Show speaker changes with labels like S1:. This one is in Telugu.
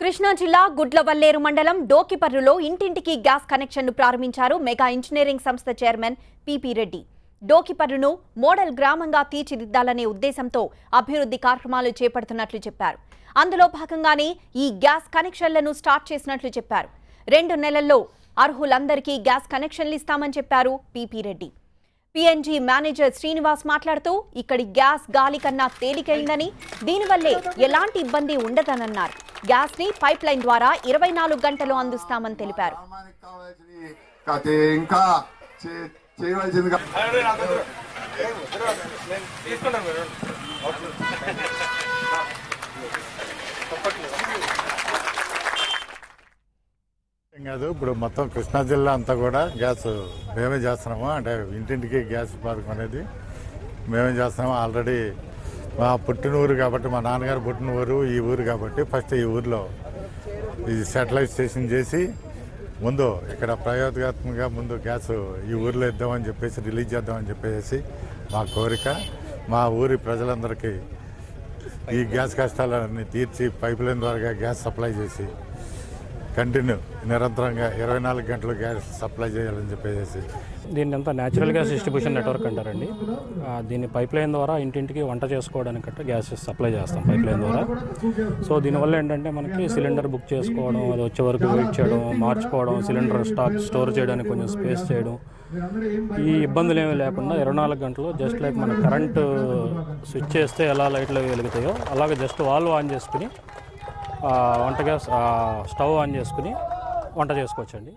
S1: కృష్ణా జిల్లా గుడ్లవల్లేరు మండలం డోకిపర్రులో ఇంటింటికి గ్యాస్ కనెక్షన్ను ప్రారంభించారు మెగా ఇంజనీరింగ్ సంస్థ చైర్మన్ పిపి రెడ్డి. డోకిపర్రును మోడల్ గ్రామంగా తీర్చిదిద్దాలనే ఉద్దేశంతో అభివృద్ధి కార్యక్రమాలు చేపడుతున్నట్లు చెప్పారు. అందులో భాగంగానే ఈ గ్యాస్ కనెక్షన్లను స్టార్ట్ చేసినట్లు చెప్పారు. 2 నెలల్లో అర్హులందరికీ గ్యాస్ కనెక్షన్లు ఇస్తామని చెప్పారు PP Reddy. PNG manager Srinivas మాట్లాడుతూ ఇక్కడి గ్యాస్ గాలి కన్నా తేలికైందని, దీనివల్లే ఎలాంటి ఇబ్బంది ఉండదన్నారు. గ్యాస్ ని పైప్ లైన్ ద్వారా 24 గంటలు అందిస్తామని తెలిపారు.
S2: కాదు, ఇప్పుడు మొత్తం కృష్ణా జిల్లా అంతా కూడా గ్యాస్ మేమే చేస్తున్నాము. అంటే ఇంటింటికి గ్యాస్ పథకం అనేది మేమే చేస్తున్నాము. ఆల్రెడీ మా పుట్టిన ఊరు కాబట్టి, మా నాన్నగారు పుట్టిన ఊరు ఈ ఊరు కాబట్టి ఫస్ట్ ఈ ఊరిలో ఇది శాటిలైట్ స్టేషన్ చేసి ముందు ఇక్కడ ప్రయోగాత్మకంగా ముందు గ్యాస్ ఈ ఊరిలో ఇద్దామని చెప్పేసి రిలీజ్ చేద్దామని చెప్పేసి మా కోరిక. మా ఊరి ప్రజలందరికీ ఈ గ్యాస్ కష్టాలన్నీ తీర్చి పైప్ లైన్ ద్వారా గ్యాస్ సప్లై చేసి కంటిన్యూ నిరంతరంగా 24 గంటలు గ్యాస్ సప్లై చేయాలని చెప్పేసి
S3: దీన్ని అంతా న్యాచురల్ గ్యాస్ డిస్ట్రిబ్యూషన్ నెట్వర్క్ అంటారండి. దీన్ని పైప్ లైన్ ద్వారా ఇంటింటికి వంట చేసుకోవడానికి గట్రా గ్యాస్ సప్లై చేస్తాం పైప్ లైన్ ద్వారా. సో దీనివల్ల ఏంటంటే మనకి సిలిండర్ బుక్ చేసుకోవడం, అది వచ్చే వరకు వెయిట్ చేయడం, మార్చుకోవడం, సిలిండర్ స్టోర్ చేయడానికి కొంచెం స్పేస్ చేయడం, ఈ ఇబ్బందులు ఏమీ లేకుండా 24 గంటలు జస్ట్ లైక్ మన కరెంటు స్విచ్ చేస్తే ఎలా లైట్లు వెలుగుతాయో అలాగే జస్ట్ వాల్వ్ ఆన్ చేసుకుని వంట గ్యాస్ స్టవ్ ఆన్ చేసుకుని వంట చేసుకోవచ్చండి.